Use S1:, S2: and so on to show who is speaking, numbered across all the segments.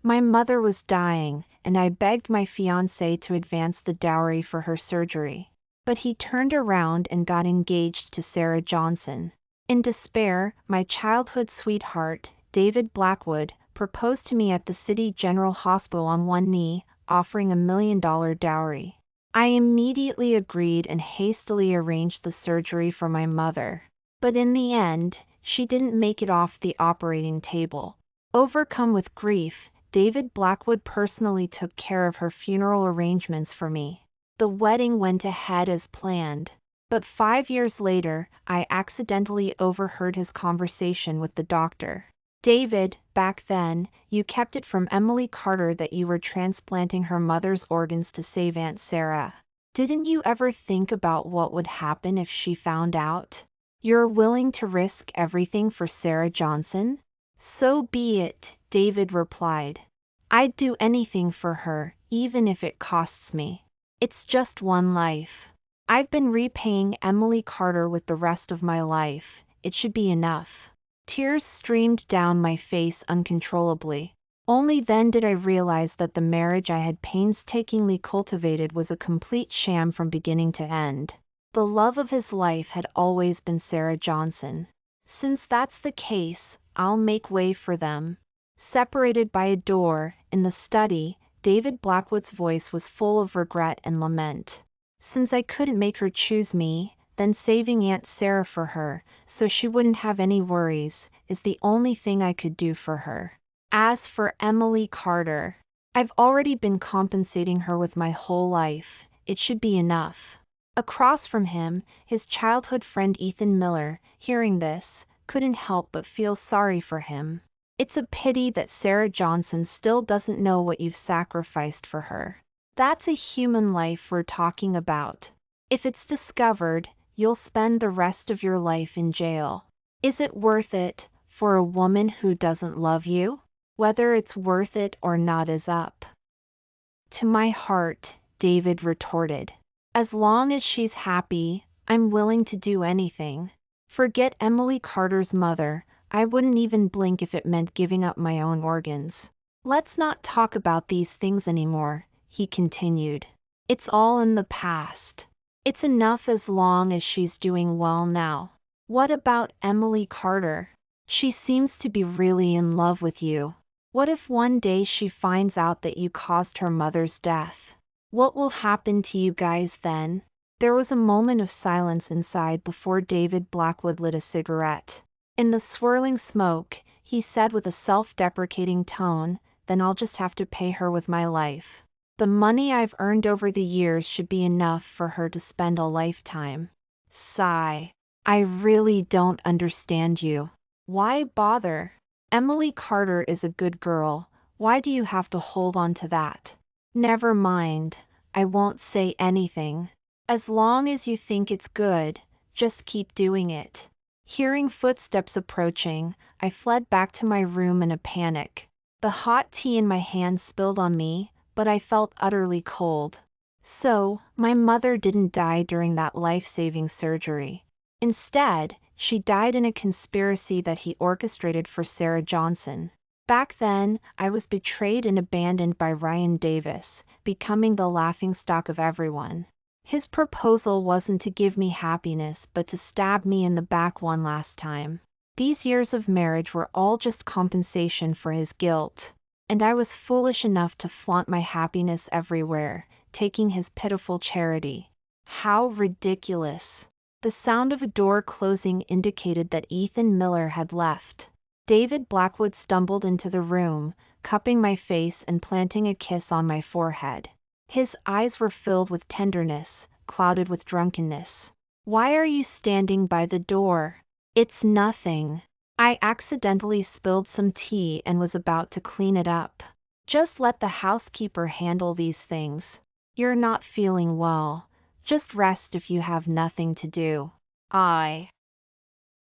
S1: My mother was dying, and I begged my fiancé to advance the dowry for her surgery. But he turned around and got engaged to Sarah Johnson. In despair, my childhood sweetheart, David Blackwood, proposed to me at the City General Hospital on one knee, offering $1 million dowry. I immediately agreed and hastily arranged the surgery for my mother. But in the end, she didn't make it off the operating table. Overcome with grief, David Blackwood personally took care of her funeral arrangements for me. The wedding went ahead as planned. But 5 years later, I accidentally overheard his conversation with the doctor. David, back then, you kept it from Emily Carter that you were transplanting her mother's organs to save Aunt Sarah. Didn't you ever think about what would happen if she found out? You're willing to risk everything for Sarah Johnson? So be it, David replied. I'd do anything for her, even if it costs me. It's just one life. I've been repaying Emily Carter with the rest of my life. It should be enough. Tears streamed down my face uncontrollably. Only then did I realize that the marriage I had painstakingly cultivated was a complete sham from beginning to end. The love of his life had always been Sarah Johnson. Since that's the case, I'll make way for them. Separated by a door, in the study, David Blackwood's voice was full of regret and lament. Since I couldn't make her choose me, then saving Aunt Sarah for her, so she wouldn't have any worries, is the only thing I could do for her. As for Emily Carter, I've already been compensating her with my whole life. It should be enough. Across from him, his childhood friend Ethan Miller, hearing this, couldn't help but feel sorry for him. It's a pity that Sarah Johnson still doesn't know what you've sacrificed for her. That's a human life we're talking about. If it's discovered, you'll spend the rest of your life in jail. Is it worth it, for a woman who doesn't love you? Whether it's worth it or not is up to my heart, David retorted. As long as she's happy, I'm willing to do anything. Forget Emily Carter's mother, I wouldn't even blink if it meant giving up my own organs. Let's not talk about these things anymore, he continued. It's all in the past. It's enough as long as she's doing well now. What about Emily Carter? She seems to be really in love with you. What if one day she finds out that you caused her mother's death? What will happen to you guys then? There was a moment of silence inside before David Blackwood lit a cigarette. In the swirling smoke, he said with a self-deprecating tone, then I'll just have to pay her with my life. The money I've earned over the years should be enough for her to spend a lifetime. Sigh. I really don't understand you. Why bother? Emily Carter is a good girl. Why do you have to hold on to that? Never mind. I won't say anything. As long as you think it's good, just keep doing it. Hearing footsteps approaching, I fled back to my room in a panic. The hot tea in my hand spilled on me, but I felt utterly cold. So, my mother didn't die during that life-saving surgery. Instead, she died in a conspiracy that he orchestrated for Sarah Johnson. Back then, I was betrayed and abandoned by Ryan Davis, becoming the laughingstock of everyone. His proposal wasn't to give me happiness but to stab me in the back one last time. These years of marriage were all just compensation for his guilt. And I was foolish enough to flaunt my happiness everywhere, taking his pitiful charity. How ridiculous. The sound of a door closing indicated that Ethan Miller had left. David Blackwood stumbled into the room, cupping my face and planting a kiss on my forehead. His eyes were filled with tenderness, clouded with drunkenness. Why are you standing by the door? It's nothing. I accidentally spilled some tea and was about to clean it up. Just let the housekeeper handle these things. You're not feeling well. Just rest if you have nothing to do.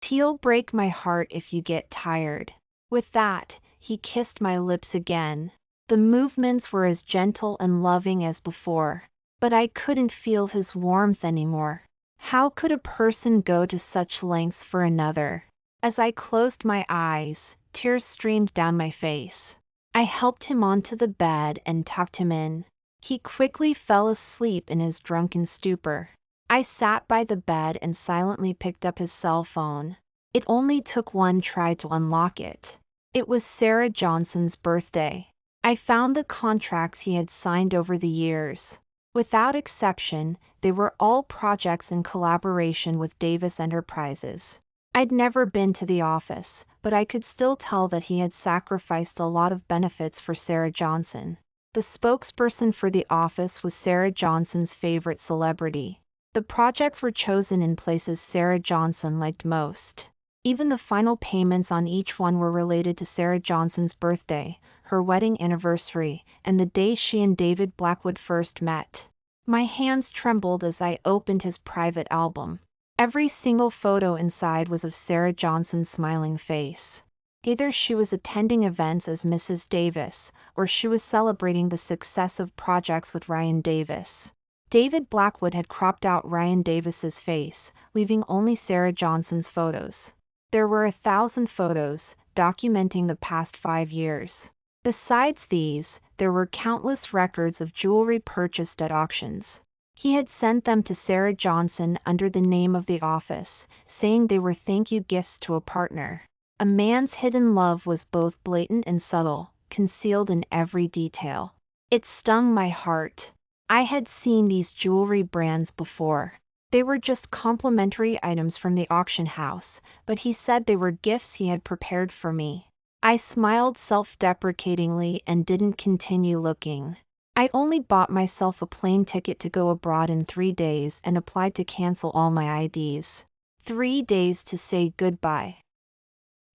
S1: Tea'll break my heart if you get tired. With that, he kissed my lips again. The movements were as gentle and loving as before, but I couldn't feel his warmth anymore. How could a person go to such lengths for another? As I closed my eyes, tears streamed down my face. I helped him onto the bed and tucked him in. He quickly fell asleep in his drunken stupor. I sat by the bed and silently picked up his cell phone. It only took one try to unlock it. It was Sarah Johnson's birthday. I found the contracts he had signed over the years. Without exception, they were all projects in collaboration with Davis Enterprises. I'd never been to the office, but I could still tell that he had sacrificed a lot of benefits for Sarah Johnson. The spokesperson for the office was Sarah Johnson's favorite celebrity. The projects were chosen in places Sarah Johnson liked most. Even the final payments on each one were related to Sarah Johnson's birthday, her wedding anniversary, and the day she and David Blackwood first met. My hands trembled as I opened his private album. Every single photo inside was of Sarah Johnson's smiling face. Either she was attending events as Mrs. Davis, or she was celebrating the success of projects with Ryan Davis. David Blackwood had cropped out Ryan Davis's face, leaving only Sarah Johnson's photos. There were 1,000 photos, documenting the past 5 years. Besides these, there were countless records of jewelry purchased at auctions. He had sent them to Sarah Johnson under the name of the office, saying they were thank you gifts to a partner. A man's hidden love was both blatant and subtle, concealed in every detail. It stung my heart. I had seen these jewelry brands before. They were just complimentary items from the auction house, but he said they were gifts he had prepared for me. I smiled self-deprecatingly and didn't continue looking. I only bought myself a plane ticket to go abroad in 3 days and applied to cancel all my IDs. 3 days to say goodbye.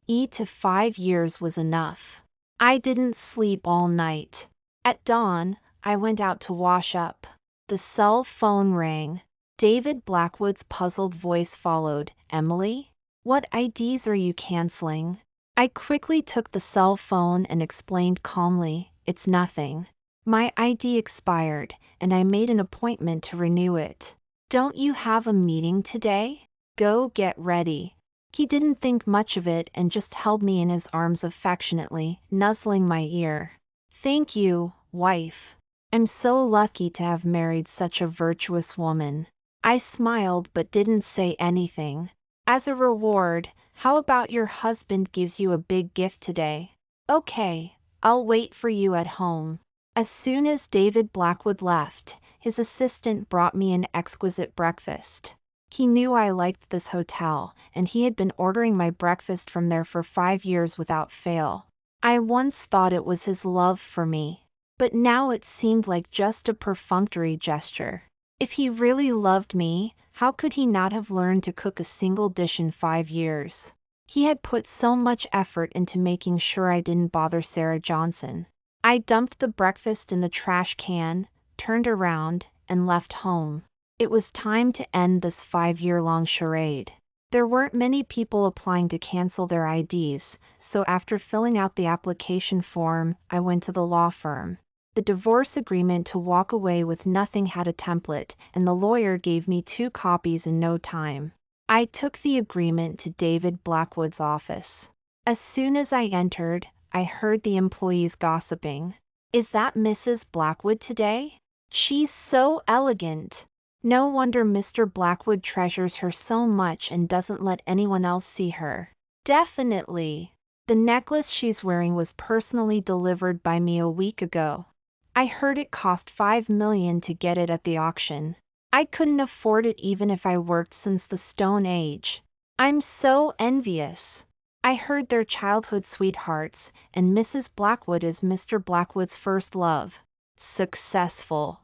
S1: To 5 years was enough. I didn't sleep all night. At dawn, I went out to wash up. The cell phone rang. David Blackwood's puzzled voice followed. Emily? What IDs are you canceling? I quickly took the cell phone and explained calmly, it's nothing. My ID expired, and I made an appointment to renew it. Don't you have a meeting today? Go get ready. He didn't think much of it and just held me in his arms affectionately, nuzzling my ear. Thank you, wife. I'm so lucky to have married such a virtuous woman. I smiled but didn't say anything. As a reward, how about your husband gives you a big gift today? Okay, I'll wait for you at home. As soon as David Blackwood left, his assistant brought me an exquisite breakfast. He knew I liked this hotel, and he had been ordering my breakfast from there for 5 years without fail. I once thought it was his love for me, but now it seemed like just a perfunctory gesture. If he really loved me, how could he not have learned to cook a single dish in 5 years? He had put so much effort into making sure I didn't bother Sarah Johnson. I dumped the breakfast in the trash can, turned around, and left home. It was time to end this 5-year-long charade. There weren't many people applying to cancel their IDs, so after filling out the application form, I went to the law firm. The divorce agreement to walk away with nothing had a template, and the lawyer gave me 2 copies in no time. I took the agreement to David Blackwood's office. As soon as I entered, I heard the employees gossiping. Is that Mrs. Blackwood today? She's so elegant. No wonder Mr. Blackwood treasures her so much and doesn't let anyone else see her. Definitely. The necklace she's wearing was personally delivered by me a week ago. I heard it cost $5 million to get it at the auction. I couldn't afford it even if I worked since the Stone Age. I'm so envious. I heard they're childhood sweethearts, and Mrs. Blackwood is Mr. Blackwood's first love. Successful.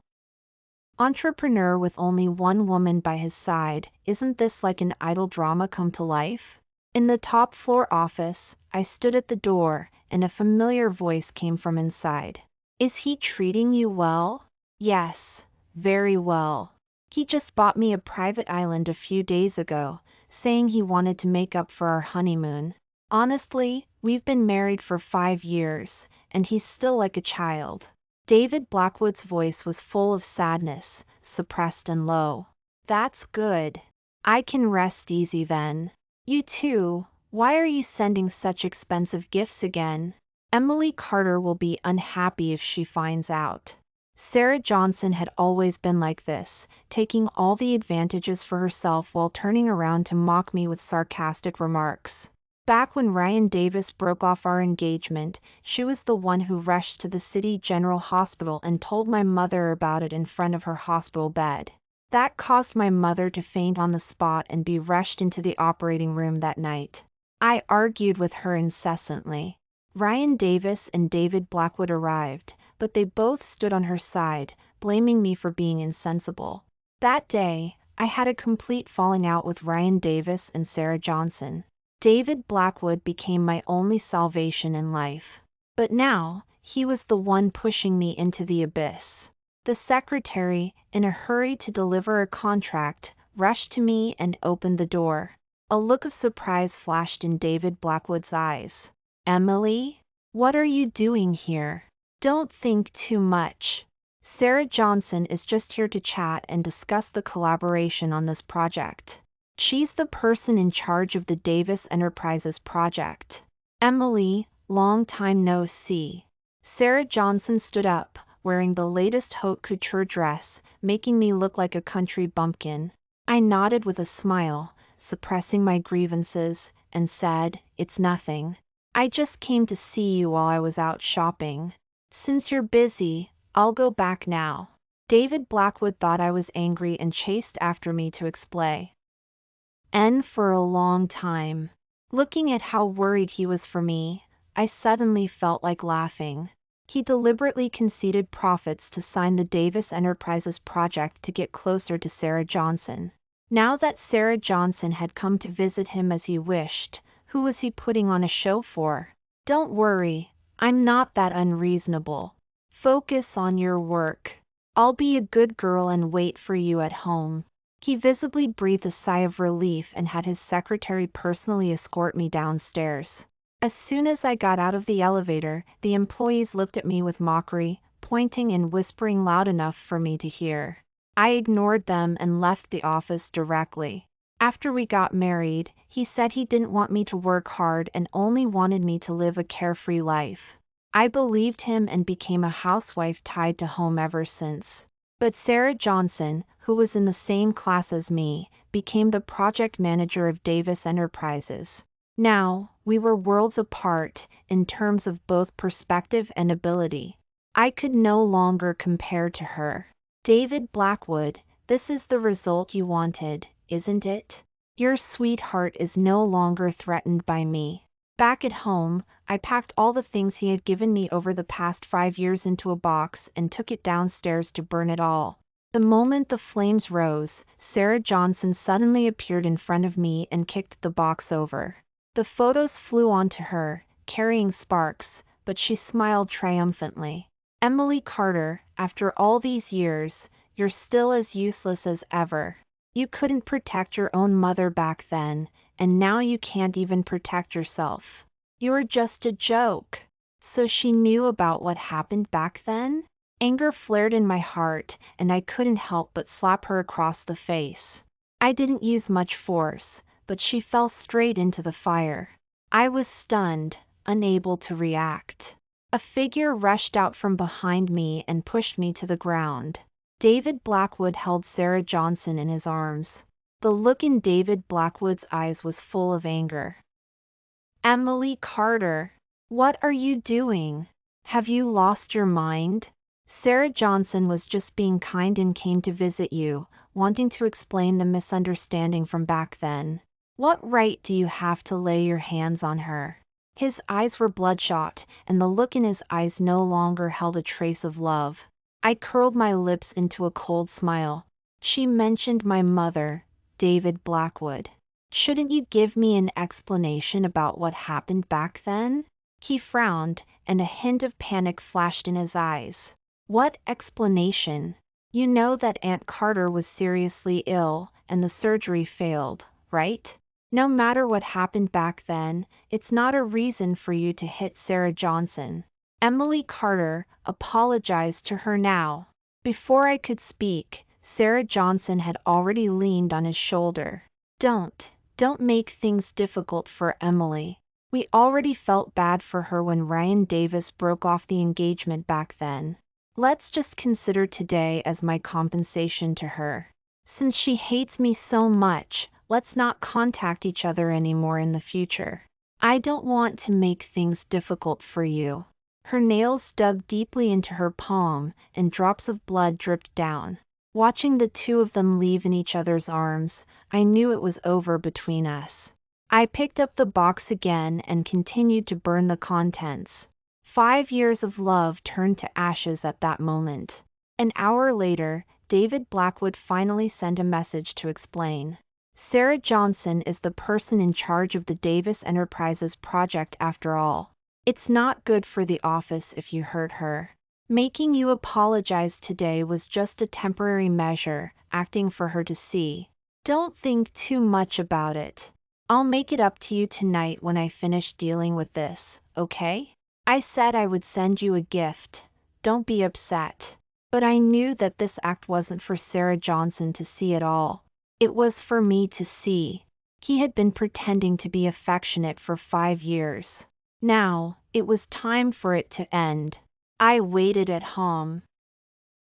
S1: Entrepreneur with only one woman by his side, isn't this like an idle drama come to life? In the top floor office, I stood at the door, and a familiar voice came from inside. Is he treating you well? Yes, very well. He just bought me a private island a few days ago, saying he wanted to make up for our honeymoon. Honestly, we've been married for 5 years, and he's still like a child. David Blackwood's voice was full of sadness, suppressed and low. That's good. I can rest easy then. You too, why are you sending such expensive gifts again? Emily Carter will be unhappy if she finds out. Sarah Johnson had always been like this, taking all the advantages for herself while turning around to mock me with sarcastic remarks. Back when Ryan Davis broke off our engagement, she was the one who rushed to the City General Hospital and told my mother about it in front of her hospital bed. That caused my mother to faint on the spot and be rushed into the operating room that night. I argued with her incessantly. Ryan Davis and David Blackwood arrived, but they both stood on her side, blaming me for being insensible. That day, I had a complete falling out with Ryan Davis and Sarah Johnson. David Blackwood became my only salvation in life. But now, he was the one pushing me into the abyss. The secretary, in a hurry to deliver a contract, rushed to me and opened the door. A look of surprise flashed in David Blackwood's eyes. "Emily? What are you doing here? Don't think too much. Sarah Johnson is just here to chat and discuss the collaboration on this project. She's the person in charge of the Davis Enterprises project." "Emily, long time no see." Sarah Johnson stood up, wearing the latest haute couture dress, making me look like a country bumpkin. I nodded with a smile, suppressing my grievances, and said, "It's nothing. I just came to see you while I was out shopping. Since you're busy, I'll go back now." David Blackwood thought I was angry and chased after me to explain. And for a long time. Looking at how worried he was for me, I suddenly felt like laughing. He deliberately conceded profits to sign the Davis Enterprises project to get closer to Sarah Johnson. Now that Sarah Johnson had come to visit him as he wished, who was he putting on a show for? "Don't worry, I'm not that unreasonable. Focus on your work. I'll be a good girl and wait for you at home." He visibly breathed a sigh of relief and had his secretary personally escort me downstairs. As soon as I got out of the elevator, the employees looked at me with mockery, pointing and whispering loud enough for me to hear. I ignored them and left the office directly. After we got married, he said he didn't want me to work hard and only wanted me to live a carefree life. I believed him and became a housewife tied to home ever since. But Sarah Johnson, who was in the same class as me, became the project manager of Davis Enterprises. Now, we were worlds apart, in terms of both perspective and ability. I could no longer compare to her. "David Blackwood, this is the result you wanted, isn't it? Your sweetheart is no longer threatened by me." Back at home, I packed all the things he had given me over the past 5 years into a box and took it downstairs to burn it all. The moment the flames rose, Sarah Johnson suddenly appeared in front of me and kicked the box over. The photos flew onto her, carrying sparks, but she smiled triumphantly. "Emily Carter, after all these years, you're still as useless as ever. You couldn't protect your own mother back then, and now you can't even protect yourself. You're just a joke." So she knew about what happened back then? Anger flared in my heart, and I couldn't help but slap her across the face. I didn't use much force, but she fell straight into the fire. I was stunned, unable to react. A figure rushed out from behind me and pushed me to the ground. David Blackwood held Sarah Johnson in his arms. The look in David Blackwood's eyes was full of anger. "Emily Carter, what are you doing? Have you lost your mind? Sarah Johnson was just being kind and came to visit you, wanting to explain the misunderstanding from back then. What right do you have to lay your hands on her?" His eyes were bloodshot, and the look in his eyes no longer held a trace of love. I curled my lips into a cold smile. "She mentioned my mother, David Blackwood. Shouldn't you give me an explanation about what happened back then?" He frowned, and a hint of panic flashed in his eyes. "What explanation? You know that Aunt Carter was seriously ill, and the surgery failed, right? No matter what happened back then, it's not a reason for you to hit Sarah Johnson." Emily Carter, apologized to her now. Before I could speak, Sarah Johnson had already leaned on his shoulder. Don't make things difficult for Emily. We already felt bad for her when Ryan Davis broke off the engagement back then. Let's just consider today as my compensation to her. Since she hates me so much, let's not contact each other anymore in the future. I don't want to make things difficult for you. Her nails dug deeply into her palm, and drops of blood dripped down. Watching the two of them leave in each other's arms, I knew it was over between us. I picked up the box again and continued to burn the contents. 5 years of love turned to ashes at that moment. An hour later, David Blackwood finally sent a message to explain. Sarah Johnson is the person in charge of the Davis Enterprises project after all. It's not good for the office if you hurt her. Making you apologize today was just a temporary measure, acting for her to see. Don't think too much about it. I'll make it up to you tonight when I finish dealing with this, okay? I said I would send you a gift. Don't be upset. But I knew that this act wasn't for Sarah Johnson to see at all. It was for me to see. He had been pretending to be affectionate for 5 years. Now, it was time for it to end. I waited at home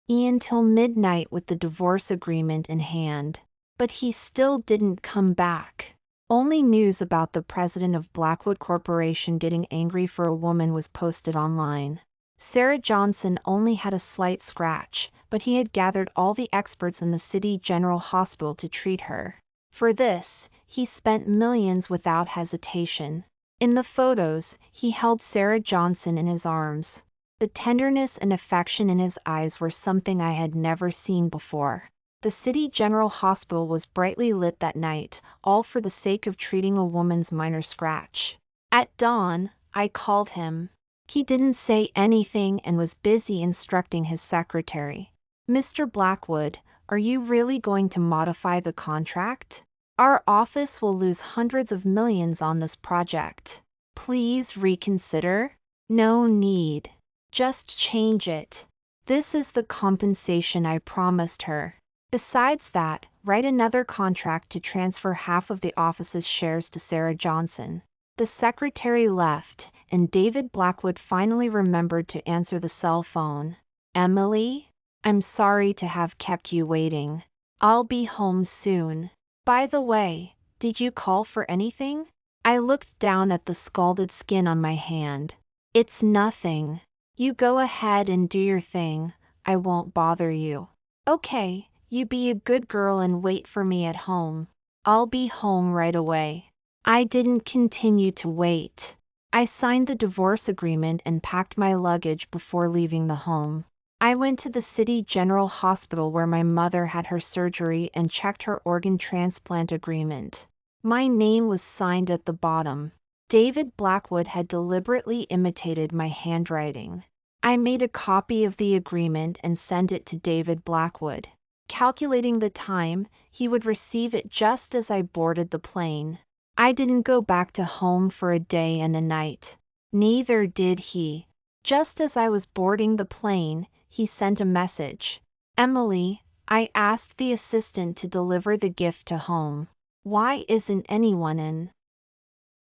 S1: until midnight with the divorce agreement in hand. But he still didn't come back. Only news about the president of Blackwood Corporation getting angry for a woman was posted online. Sarah Johnson only had a slight scratch, but he had gathered all the experts in the City General Hospital to treat her. For this, he spent millions without hesitation. In the photos, he held Sarah Johnson in his arms. The tenderness and affection in his eyes were something I had never seen before. The City General Hospital was brightly lit that night, all for the sake of treating a woman's minor scratch. At dawn, I called him. He didn't say anything and was busy instructing his secretary. Mr. Blackwood, are you really going to modify the contract? Our office will lose hundreds of millions on this project. Please reconsider? No need. Just change it. This is the compensation I promised her. Besides that, write another contract to transfer half of the office's shares to Sarah Johnson. The secretary left, and David Blackwood finally remembered to answer the cell phone. Emily? I'm sorry to have kept you waiting. I'll be home soon. By the way, did you call for anything? I looked down at the scalded skin on my hand. It's nothing. You go ahead and do your thing. I won't bother you. Okay, you be a good girl and wait for me at home. I'll be home right away. I didn't continue to wait. I signed the divorce agreement and packed my luggage before leaving the home. I went to the City General Hospital where my mother had her surgery and checked her organ transplant agreement. My name was signed at the bottom. David Blackwood had deliberately imitated my handwriting. I made a copy of the agreement and sent it to David Blackwood. Calculating the time, he would receive it just as I boarded the plane. I didn't go back to home for a day and a night. Neither did he. Just as I was boarding the plane, he sent a message. Emily, I asked the assistant to deliver the gift to home. Why isn't anyone in?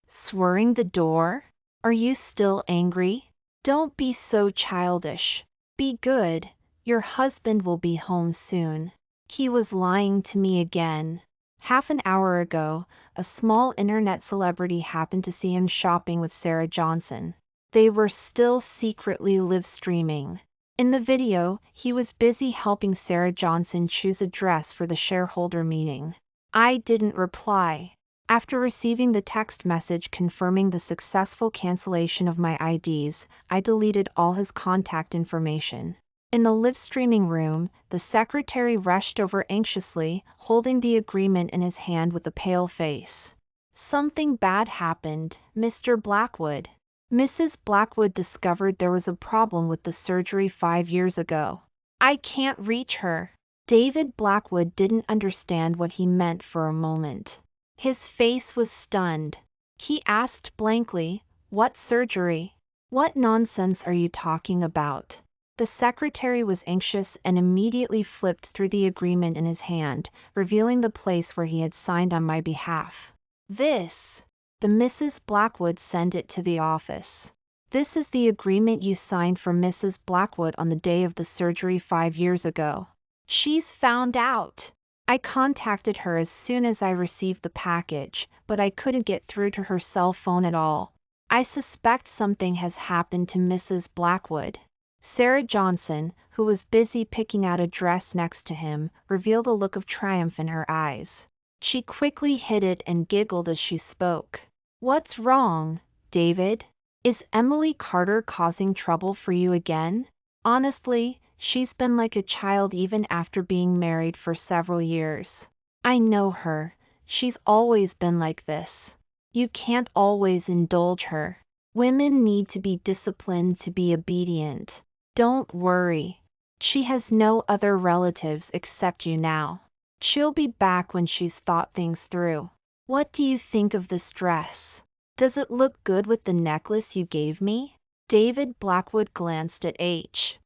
S1: Swearing the door? Are you still angry? Don't be so childish. Be good. Your husband will be home soon. He was lying to me again. Half an hour ago, a small internet celebrity happened to see him shopping with Sarah Johnson. They were still secretly live streaming. In the video, he was busy helping Sarah Johnson choose a dress for the shareholder meeting. I didn't reply. After receiving the text message confirming the successful cancellation of my IDs, I deleted all his contact information. In the live streaming room, the secretary rushed over anxiously, holding the agreement in his hand with a pale face. Something bad happened, Mr. Blackwood. Mrs. Blackwood discovered there was a problem with the surgery 5 years ago. I can't reach her. David Blackwood didn't understand what he meant for a moment. His face was stunned. He asked blankly, "What surgery? What nonsense are you talking about?" The secretary was anxious and immediately flipped through the agreement in his hand, revealing the place where he had signed on my behalf. This The Mrs. Blackwood sent it to the office. This is the agreement you signed for Mrs. Blackwood on the day of the surgery 5 years ago. She's found out. I contacted her as soon as I received the package, but I couldn't get through to her cell phone at all. I suspect something has happened to Mrs. Blackwood. Sarah Johnson, who was busy picking out a dress next to him, revealed a look of triumph in her eyes. She quickly hid it and giggled as she spoke. What's wrong, David? Is Emily Carter causing trouble for you again? Honestly, she's been like a child even after being married for several years. I know her. She's always been like this. You can't always indulge her. Women need to be disciplined to be obedient. Don't worry. She has no other relatives except you now. She'll be back when she's thought things through. What do you think of this dress? Does it look good with the necklace you gave me? David Blackwood glanced at H.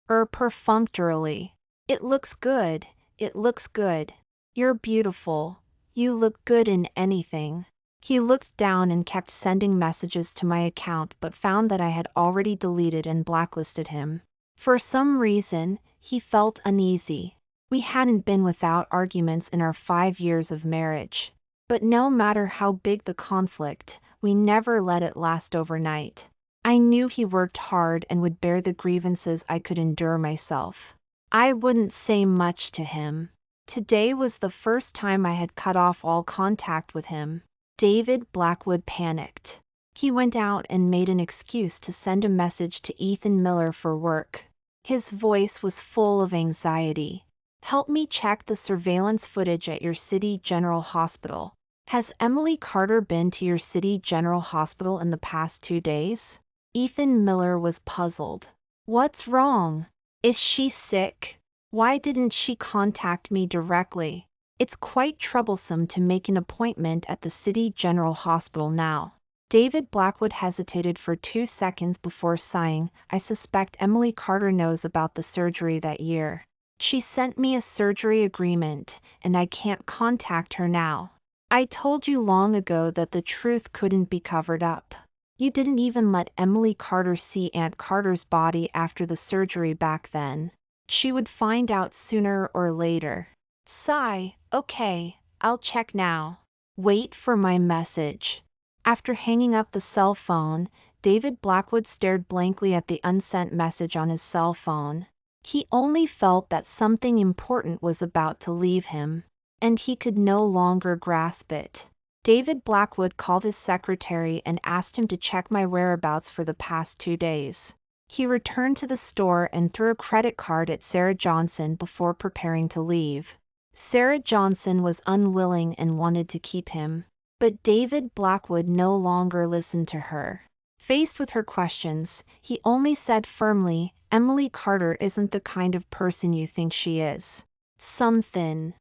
S1: Perfunctorily. It looks good. It looks good. You're beautiful. You look good in anything. He looked down and kept sending messages to my account but found that I had already deleted and blacklisted him. For some reason, he felt uneasy. We hadn't been without arguments in our 5 years of marriage. But no matter how big the conflict, we never let it last overnight. I knew he worked hard and would bear the grievances I could endure myself. I wouldn't say much to him. Today was the first time I had cut off all contact with him. David Blackwood panicked. He went out and made an excuse to send a message to Ethan Miller for work. His voice was full of anxiety. Help me check the surveillance footage at your City General Hospital. Has Emily Carter been to your City General Hospital in the past 2 days? Ethan Miller was puzzled. What's wrong? Is she sick? Why didn't she contact me directly? It's quite troublesome to make an appointment at the City General Hospital now. David Blackwood hesitated for 2 seconds before sighing. I suspect Emily Carter knows about the surgery that year. She sent me a surgery agreement, and I can't contact her now. I told you long ago that the truth couldn't be covered up. You didn't even let Emily Carter see Aunt Carter's body after the surgery back then. She would find out sooner or later. Sigh. Okay, I'll check now. Wait for my message. After hanging up the cell phone, David Blackwood stared blankly at the unsent message on his cell phone. He only felt that something important was about to leave him, and he could no longer grasp it. David Blackwood called his secretary and asked him to check my whereabouts for the past 2 days. He returned to the store and threw a credit card at Sarah Johnson before preparing to leave. Sarah Johnson was unwilling and wanted to keep him, but David Blackwood no longer listened to her. Faced with her questions, he only said firmly, Emily Carter isn't the kind of person you think she is. Something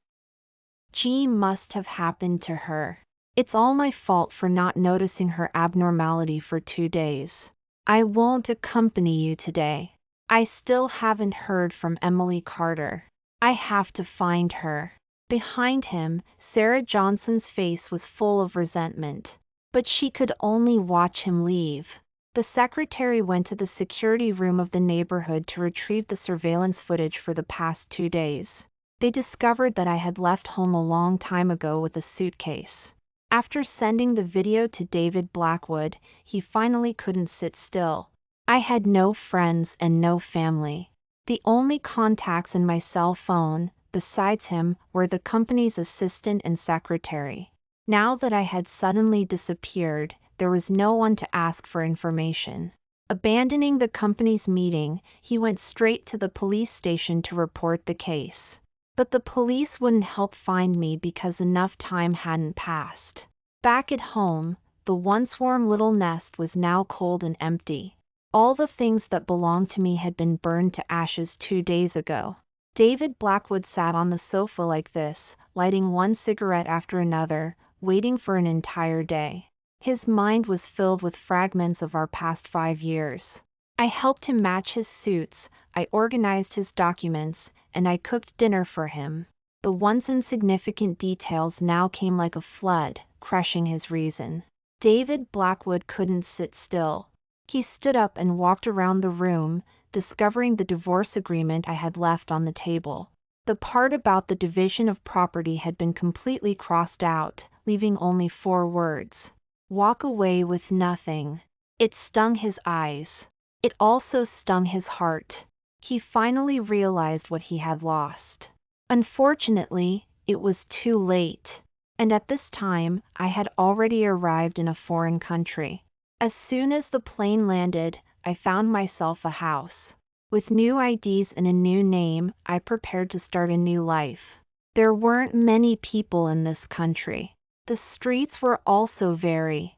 S1: must have happened to her. It's all my fault for not noticing her abnormality for 2 days. I won't accompany you today. I still haven't heard from Emily Carter. I have to find her. Behind him, Sarah Johnson's face was full of resentment. But she could only watch him leave. The secretary went to the security room of the neighborhood to retrieve the surveillance footage for the past 2 days. They discovered that I had left home a long time ago with a suitcase. After sending the video to David Blackwood, he finally couldn't sit still. I had no friends and no family. The only contacts in my cell phone, besides him, were the company's assistant and secretary. Now that I had suddenly disappeared, there was no one to ask for information. Abandoning the company's meeting, he went straight to the police station to report the case. But the police wouldn't help find me because enough time hadn't passed. Back at home, the once warm little nest was now cold and empty. All the things that belonged to me had been burned to ashes 2 days ago. David Blackwood sat on the sofa like this, lighting one cigarette after another, waiting for an entire day. His mind was filled with fragments of our past 5 years. I helped him match his suits, I organized his documents, and I cooked dinner for him. The once insignificant details now came like a flood, crushing his reason. David Blackwood couldn't sit still. He stood up and walked around the room, discovering the divorce agreement I had left on the table. The part about the division of property had been completely crossed out, leaving only 4 words. Walk away with nothing. It stung his eyes. It also stung his heart. He finally realized what he had lost. Unfortunately, it was too late. And at this time, I had already arrived in a foreign country. As soon as the plane landed, I found myself a house. With new IDs and a new name, I prepared to start a new life. There weren't many people in this country. The streets were also very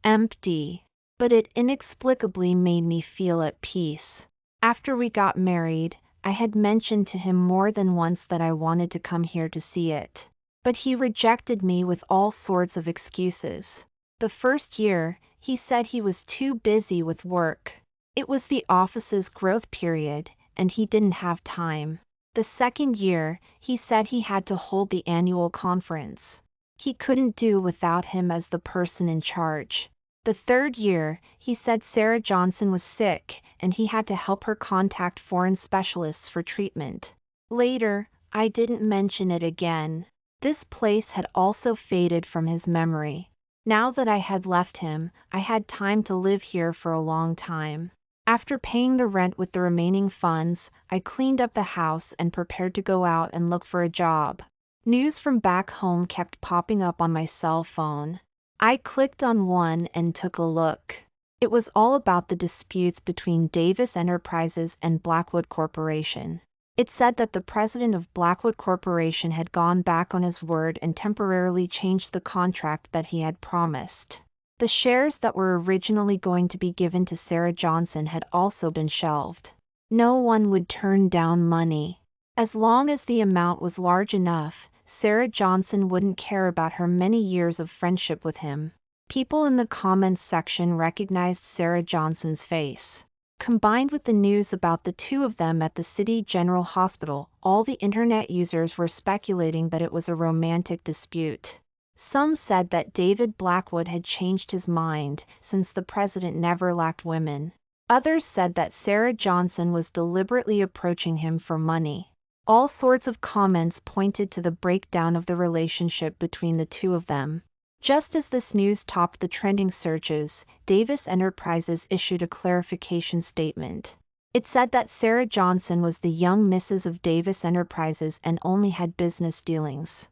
S1: empty, but it inexplicably made me feel at peace. After we got married, I had mentioned to him more than once that I wanted to come here to see it. But he rejected me with all sorts of excuses. The first year, he said he was too busy with work. It was the office's growth period, and he didn't have time. The second year, he said he had to hold the annual conference. He couldn't do without him as the person in charge. The third year, he said Sarah Johnson was sick, and he had to help her contact foreign specialists for treatment. Later, I didn't mention it again. This place had also faded from his memory. Now that I had left him, I had time to live here for a long time. After paying the rent with the remaining funds, I cleaned up the house and prepared to go out and look for a job. News from back home kept popping up on my cell phone. I clicked on one and took a look. It was all about the disputes between Davis Enterprises and Blackwood Corporation. It said that the president of Blackwood Corporation had gone back on his word and temporarily changed the contract that he had promised. The shares that were originally going to be given to Sarah Johnson had also been shelved. No one would turn down money. As long as the amount was large enough, Sarah Johnson wouldn't care about her many years of friendship with him. People in the comments section recognized Sarah Johnson's face. Combined with the news about the two of them at the City General Hospital, all the internet users were speculating that it was a romantic dispute. Some said that David Blackwood had changed his mind, since the president never lacked women. Others said that Sarah Johnson was deliberately approaching him for money. All sorts of comments pointed to the breakdown of the relationship between the two of them. Just as this news topped the trending searches, Davis Enterprises issued a clarification statement. It said that Sarah Johnson was the young Mrs. of Davis Enterprises and only had business dealings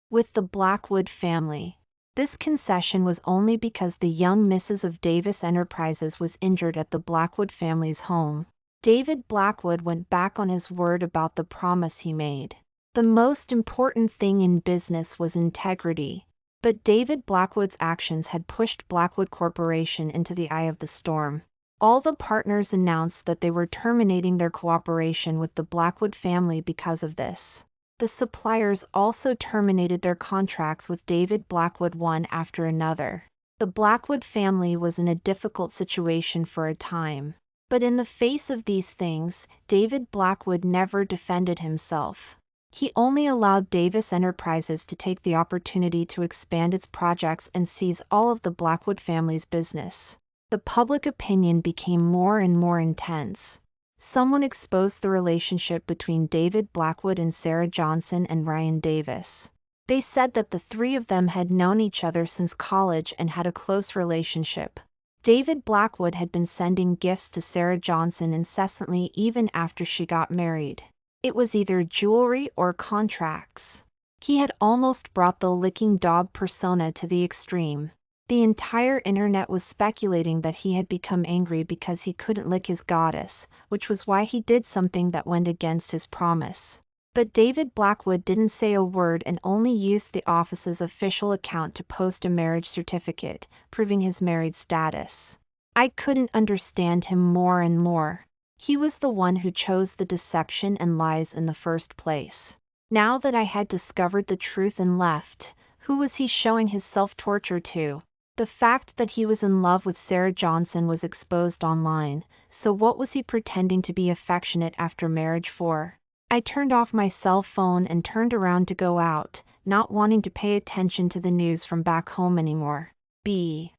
S1: with the Blackwood family. This concession was only because the young Mrs. of Davis Enterprises was injured at the Blackwood family's home. David Blackwood went back on his word about the promise he made. The most important thing in business was integrity. But David Blackwood's actions had pushed Blackwood Corporation into the eye of the storm. All the partners announced that they were terminating their cooperation with the Blackwood family because of this. The suppliers also terminated their contracts with David Blackwood one after another. The Blackwood family was in a difficult situation for a time. But in the face of these things, David Blackwood never defended himself. He only allowed Davis Enterprises to take the opportunity to expand its projects and seize all of the Blackwood family's business. The public opinion became more and more intense. Someone exposed the relationship between David Blackwood and Sarah Johnson and Ryan Davis. They said that the three of them had known each other since college and had a close relationship. David Blackwood had been sending gifts to Sarah Johnson incessantly even after she got married. It was either jewelry or contracts. He had almost brought the licking dog persona to the extreme. The entire internet was speculating that he had become angry because he couldn't lick his goddess, which was why he did something that went against his promise. But David Blackwood didn't say a word and only used the office's official account to post a marriage certificate, proving his married status. I couldn't understand him more and more. He was the one who chose the deception and lies in the first place. Now that I had discovered the truth and left, who was he showing his self-torture to? The fact that he was in love with Sarah Johnson was exposed online, so what was he pretending to be affectionate after marriage for? I turned off my cell phone and turned around to go out, not wanting to pay attention to the news from back home anymore. David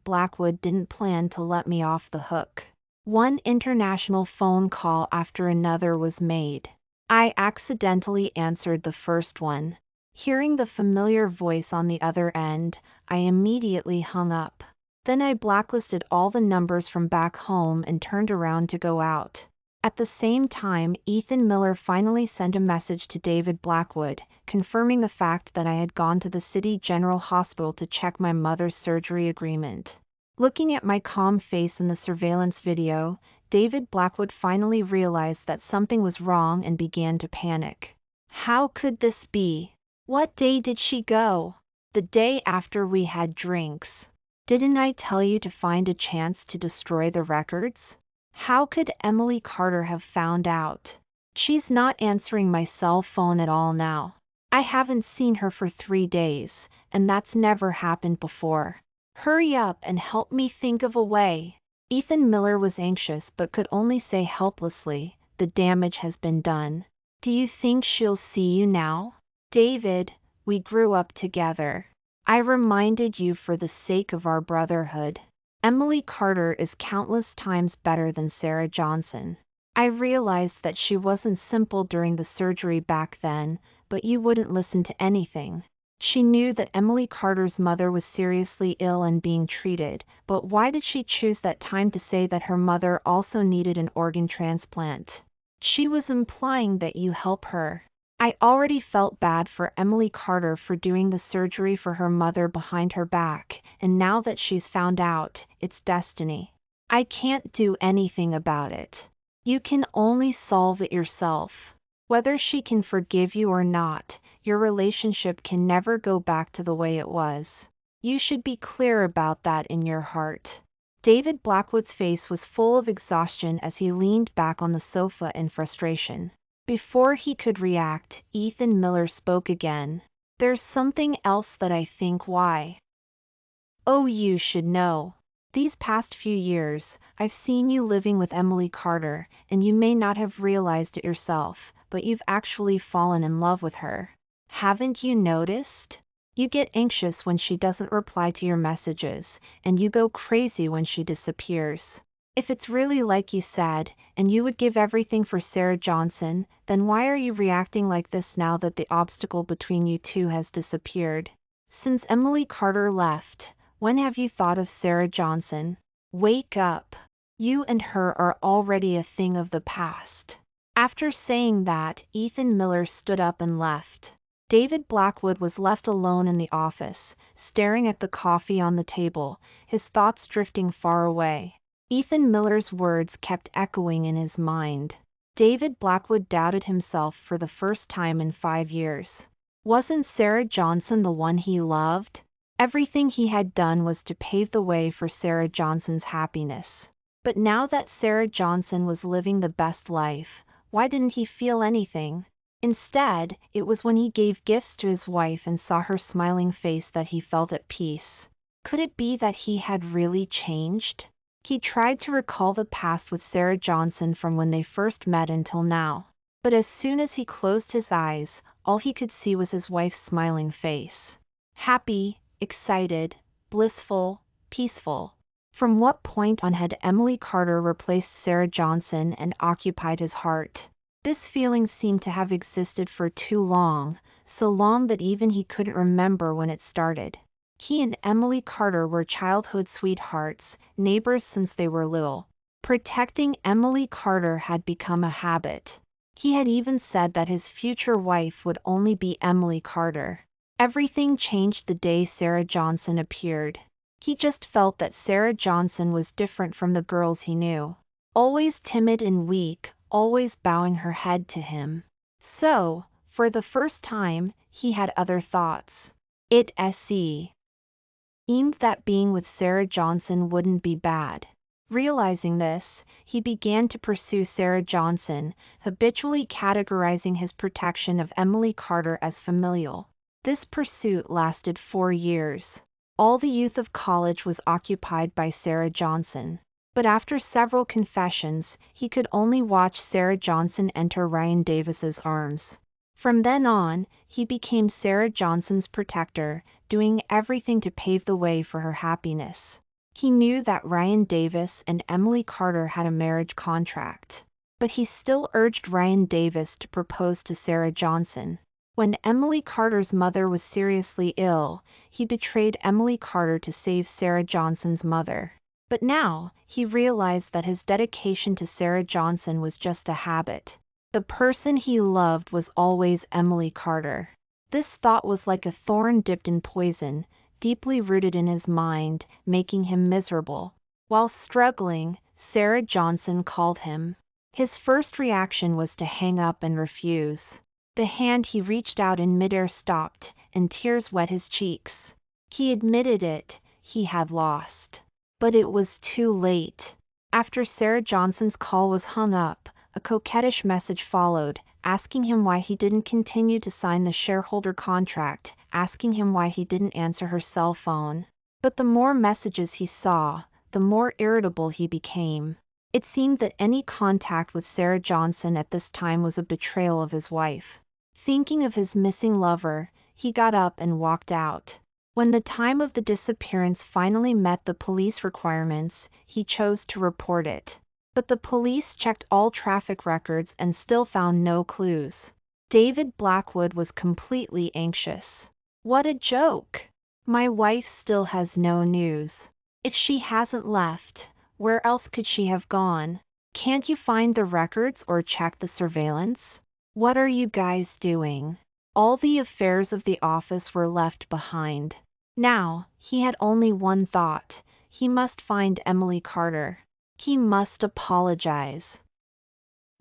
S1: Blackwood didn't plan to let me off the hook. One international phone call after another was made. I accidentally answered the first one. Hearing the familiar voice on the other end, I immediately hung up. Then I blacklisted all the numbers from back home and turned around to go out. At the same time, Ethan Miller finally sent a message to David Blackwood, confirming the fact that I had gone to the City General Hospital to check my mother's surgery agreement. Looking at my calm face in the surveillance video, David Blackwood finally realized that something was wrong and began to panic. How could this be? What day did she go? The day after we had drinks. Didn't I tell you to find a chance to destroy the records? How could Emily Carter have found out? She's not answering my cell phone at all now. I haven't seen her for 3 days, and that's never happened before. Hurry up and help me think of a way. Ethan Miller was anxious but could only say helplessly, the damage has been done. Do you think she'll see you now? David, we grew up together. I reminded you for the sake of our brotherhood. Emily Carter is countless times better than Sarah Johnson. I realized that she wasn't simple during the surgery back then, but you wouldn't listen to anything. She knew that Emily Carter's mother was seriously ill and being treated, but why did she choose that time to say that her mother also needed an organ transplant? She was implying that you help her. I already felt bad for Emily Carter for doing the surgery for her mother behind her back, and now that she's found out, it's destiny. I can't do anything about it. You can only solve it yourself. Whether she can forgive you or not, your relationship can never go back to the way it was. You should be clear about that in your heart. David Blackwood's face was full of exhaustion as he leaned back on the sofa in frustration. Before he could react, Ethan Miller spoke again. There's something else that I think why. Oh, you should know. These past few years, I've seen you living with Emily Carter, and you may not have realized it yourself, but you've actually fallen in love with her. Haven't you noticed? You get anxious when she doesn't reply to your messages, and you go crazy when she disappears. If it's really like you said, and you would give everything for Sarah Johnson, then why are you reacting like this now that the obstacle between you two has disappeared? Since Emily Carter left, when have you thought of Sarah Johnson? Wake up. You and her are already a thing of the past. After saying that, Ethan Miller stood up and left. David Blackwood was left alone in the office, staring at the coffee on the table, his thoughts drifting far away. Ethan Miller's words kept echoing in his mind. David Blackwood doubted himself for the first time in 5 years. Wasn't Sarah Johnson the one he loved? Everything he had done was to pave the way for Sarah Johnson's happiness. But now that Sarah Johnson was living the best life, why didn't he feel anything? Instead, it was when he gave gifts to his wife and saw her smiling face that he felt at peace. Could it be that he had really changed? He tried to recall the past with Sarah Johnson from when they first met until now. But as soon as he closed his eyes, all he could see was his wife's smiling face. Happy, excited, blissful, peaceful. From what point on had Emily Carter replaced Sarah Johnson and occupied his heart? This feeling seemed to have existed for too long, so long that even he couldn't remember when it started. He and Emily Carter were childhood sweethearts, neighbors since they were little. Protecting Emily Carter had become a habit. He had even said that his future wife would only be Emily Carter. Everything changed the day Sarah Johnson appeared. He just felt that Sarah Johnson was different from the girls he knew. Always timid and weak, always bowing her head to him. So, for the first time, he had other thoughts. It seemed that being with Sarah Johnson wouldn't be bad. Realizing this, he began to pursue Sarah Johnson, habitually categorizing his protection of Emily Carter as familial. This pursuit lasted 4 years. All the youth of college was occupied by Sarah Johnson. But after several confessions, he could only watch Sarah Johnson enter Ryan Davis's arms. From then on, he became Sarah Johnson's protector, doing everything to pave the way for her happiness. He knew that Ryan Davis and Emily Carter had a marriage contract, but he still urged Ryan Davis to propose to Sarah Johnson. When Emily Carter's mother was seriously ill, he betrayed Emily Carter to save Sarah Johnson's mother. But now, he realized that his dedication to Sarah Johnson was just a habit. The person he loved was always Emily Carter. This thought was like a thorn dipped in poison, deeply rooted in his mind, making him miserable. While struggling, Sarah Johnson called him. His first reaction was to hang up and refuse. The hand he reached out in midair stopped, and tears wet his cheeks. He admitted it, he had lost. But it was too late. After Sarah Johnson's call was hung up, a coquettish message followed, asking him why he didn't continue to sign the shareholder contract, asking him why he didn't answer her cell phone. But the more messages he saw, the more irritable he became. It seemed that any contact with Sarah Johnson at this time was a betrayal of his wife. Thinking of his missing lover, he got up and walked out. When the time of the disappearance finally met the police requirements, he chose to report it. But the police checked all traffic records and still found no clues. David Blackwood was completely anxious. What a joke! My wife still has no news. If she hasn't left, where else could she have gone? Can't you find the records or check the surveillance? What are you guys doing? All the affairs of the office were left behind. Now, he had only one thought. He must find Emily Carter. He must apologize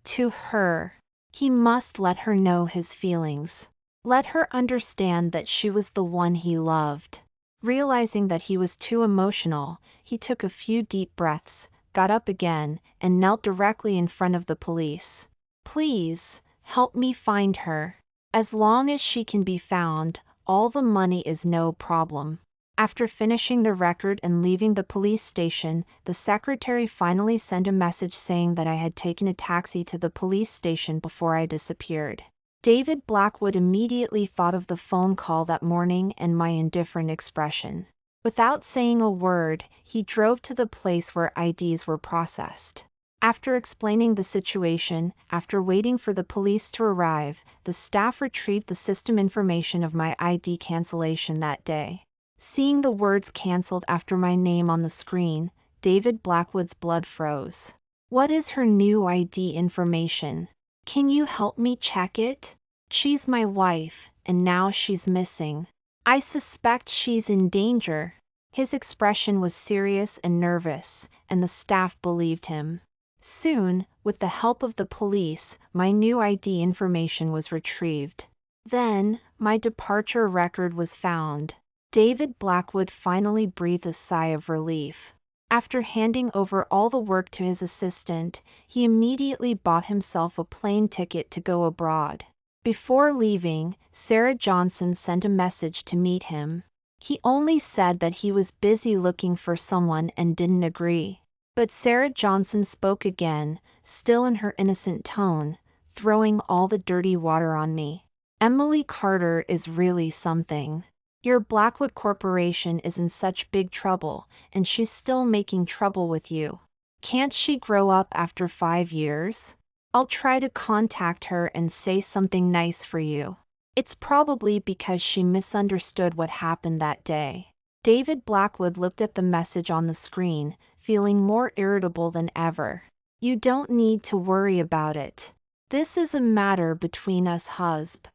S1: to her. He must let her know his feelings. Let her understand that she was the one he loved. Realizing that he was too emotional, he took a few deep breaths, got up again, and knelt directly in front of the police. Please, help me find her. As long as she can be found, all the money is no problem. After finishing the record and leaving the police station, the secretary finally sent a message saying that I had taken a taxi to the police station before I disappeared. David Blackwood immediately thought of the phone call that morning and my indifferent expression. Without saying a word, he drove to the place where IDs were processed. After explaining the situation, after waiting for the police to arrive, the staff retrieved the system information of my ID cancellation that day. Seeing the words "canceled" after my name on the screen, David Blackwood's blood froze. What is her new ID information? Can you help me check it? She's my wife, and now she's missing. I suspect she's in danger. His expression was serious and nervous, and the staff believed him. Soon, with the help of the police, my new ID information was retrieved. Then, my departure record was found. David Blackwood finally breathed a sigh of relief. After handing over all the work to his assistant, he immediately bought himself a plane ticket to go abroad. Before leaving, Sarah Johnson sent a message to meet him. He only said that he was busy looking for someone and didn't agree. But Sarah Johnson spoke again, still in her innocent tone, throwing all the dirty water on me. Emily Carter is really something. Your Blackwood Corporation is in such big trouble, and she's still making trouble with you. Can't she grow up after 5 years? I'll try to contact her and say something nice for you. It's probably because she misunderstood what happened that day. David Blackwood looked at the message on the screen, feeling more irritable than ever. You don't need to worry about it. This is a matter between us husband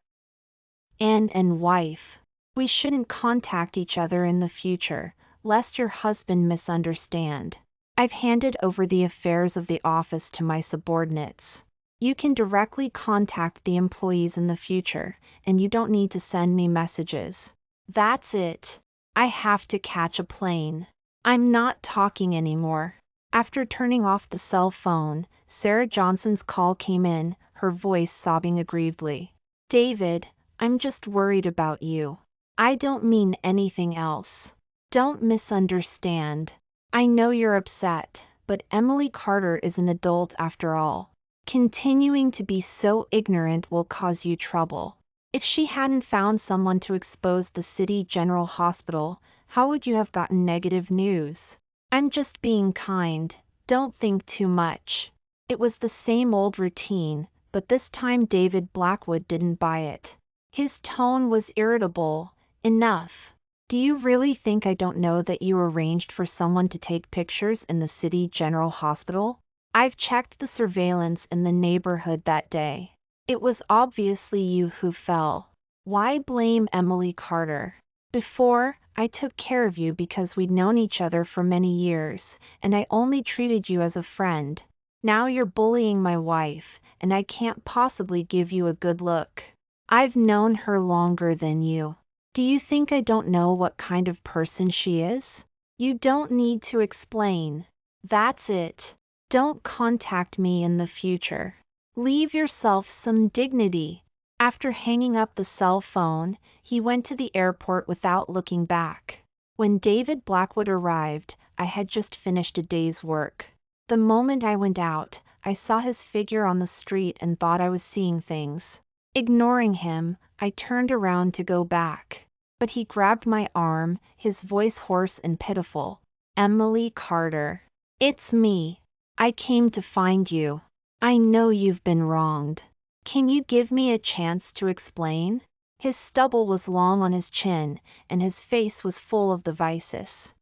S1: and wife. We shouldn't contact each other in the future, lest your husband misunderstand. I've handed over the affairs of the office to my subordinates. You can directly contact the employees in the future, and you don't need to send me messages. That's it. I have to catch a plane. I'm not talking anymore. After turning off the cell phone, Sarah Johnson's call came in, her voice sobbing aggrievedly. David, I'm just worried about you. I don't mean anything else. Don't misunderstand. I know you're upset, but Emily Carter is an adult after all. Continuing to be so ignorant will cause you trouble. If she hadn't found someone to expose the City General Hospital, how would you have gotten negative news? I'm just being kind. Don't think too much. It was the same old routine, but this time David Blackwood didn't buy it. His tone was irritable. Enough. Do you really think I don't know that you arranged for someone to take pictures in the City General Hospital? I've checked the surveillance in the neighborhood that day. It was obviously you who fell. Why blame Emily Carter? Before, I took care of you because we'd known each other for many years, and I only treated you as a friend. Now you're bullying my wife, and I can't possibly give you a good look. I've known her longer than you. Do you think I don't know what kind of person she is? You don't need to explain. That's it. Don't contact me in the future. Leave yourself some dignity. After hanging up the cell phone, he went to the airport without looking back. When David Blackwood arrived, I had just finished a day's work. The moment I went out, I saw his figure on the street and thought I was seeing things. Ignoring him, I turned around to go back. But he grabbed my arm, his voice hoarse and pitiful. Emily Carter. It's me. I came to find you. I know you've been wronged. Can you give me a chance to explain? His stubble was long on his chin, and his face was full of the vices.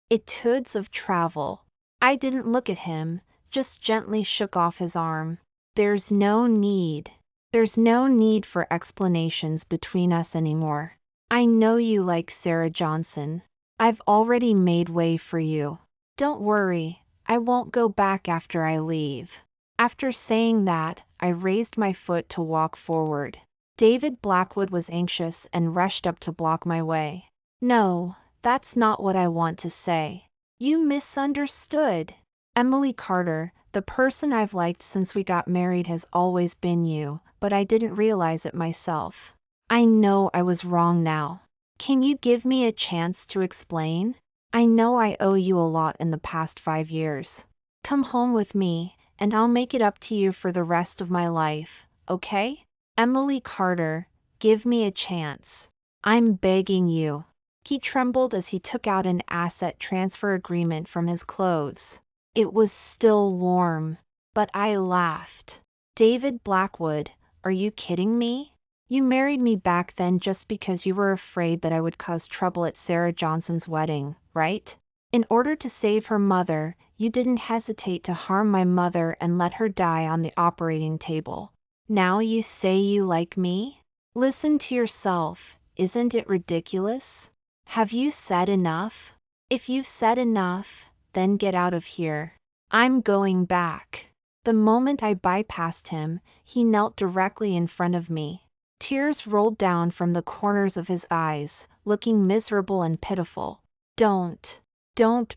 S1: Etudes of travel. I didn't look at him, just gently shook off his arm. There's no need. There's no need for explanations between us anymore. I know you like Sarah Johnson. I've already made way for you. Don't worry. I won't go back after I leave. After saying that, I raised my foot to walk forward. David Blackwood was anxious and rushed up to block my way. No, that's not what I want to say. You misunderstood. Emily Carter, the person I've liked since we got married, has always been you, but I didn't realize it myself. I know I was wrong now. Can you give me a chance to explain? I know I owe you a lot in the past 5 years. Come home with me, and I'll make it up to you for the rest of my life, okay? Emily Carter, give me a chance. I'm begging you. He trembled as he took out an asset transfer agreement from his clothes. It was still warm, but I laughed. David Blackwood, are you kidding me? You married me back then just because you were afraid that I would cause trouble at Sarah Johnson's wedding, right? In order to save her mother, you didn't hesitate to harm my mother and let her die on the operating table. Now you say you like me? Listen to yourself. Isn't it ridiculous? Have you said enough? If you've said enough, then get out of here. I'm going back. The moment I bypassed him, he knelt directly in front of me. Tears rolled down from the corners of his eyes, looking miserable and pitiful. Don't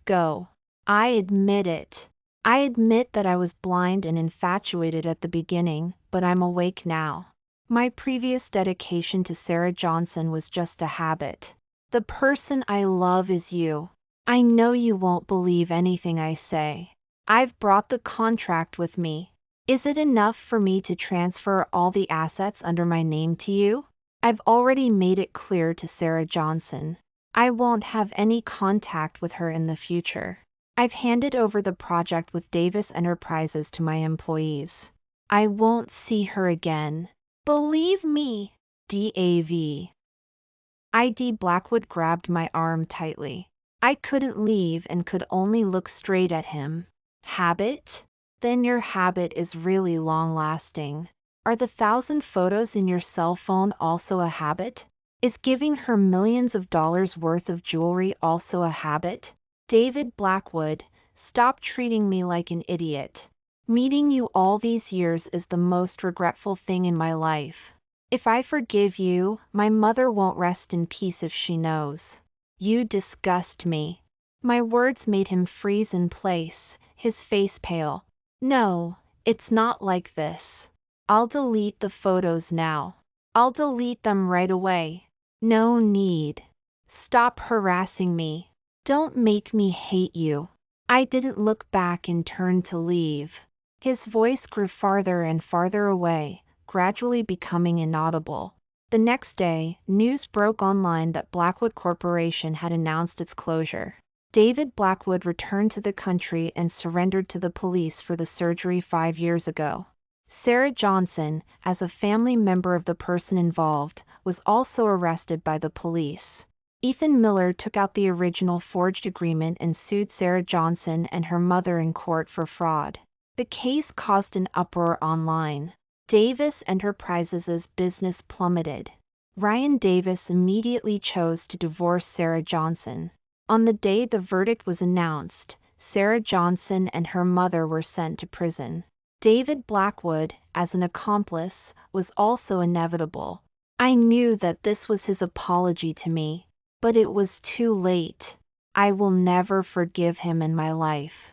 S1: go. I admit it. I admit that I was blind and infatuated at the beginning, but I'm awake now. My previous dedication to Sarah Johnson was just a habit. The person I love is you. I know you won't believe anything I say. I've brought the contract with me. Is it enough for me to transfer all the assets under my name to you? I've already made it clear to Sarah Johnson. I won't have any contact with her in the future. I've handed over the project with Davis Enterprises to my employees. I won't see her again. Believe me. D.A.V. I.D. Blackwood grabbed my arm tightly. I couldn't leave and could only look straight at him. Habit? Then your habit is really long-lasting. Are the 1,000 photos in your cell phone also a habit? Is giving her millions of dollars worth of jewelry also a habit? David Blackwood, stop treating me like an idiot. Meeting you all these years is the most regretful thing in my life. If I forgive you, my mother won't rest in peace if she knows. You disgust me. My words made him freeze in place, his face pale. No, it's not like this. I'll delete the photos now. I'll delete them right away. No need. Stop harassing me. Don't make me hate you. I didn't look back and turned to leave. His voice grew farther and farther away, gradually becoming inaudible. The next day, news broke online that Blackwood Corporation had announced its closure. David Blackwood returned to the country and surrendered to the police for the surgery 5 years ago. Sarah Johnson, as a family member of the person involved, was also arrested by the police. Ethan Miller took out the original forged agreement and sued Sarah Johnson and her mother in court for fraud. The case caused an uproar online. Davis Enterprises' business plummeted. Ryan Davis immediately chose to divorce Sarah Johnson. On the day the verdict was announced, Sarah Johnson and her mother were sent to prison. David Blackwood, as an accomplice, was also inevitable. I knew that this was his apology to me, but it was too late. I will never forgive him in my life.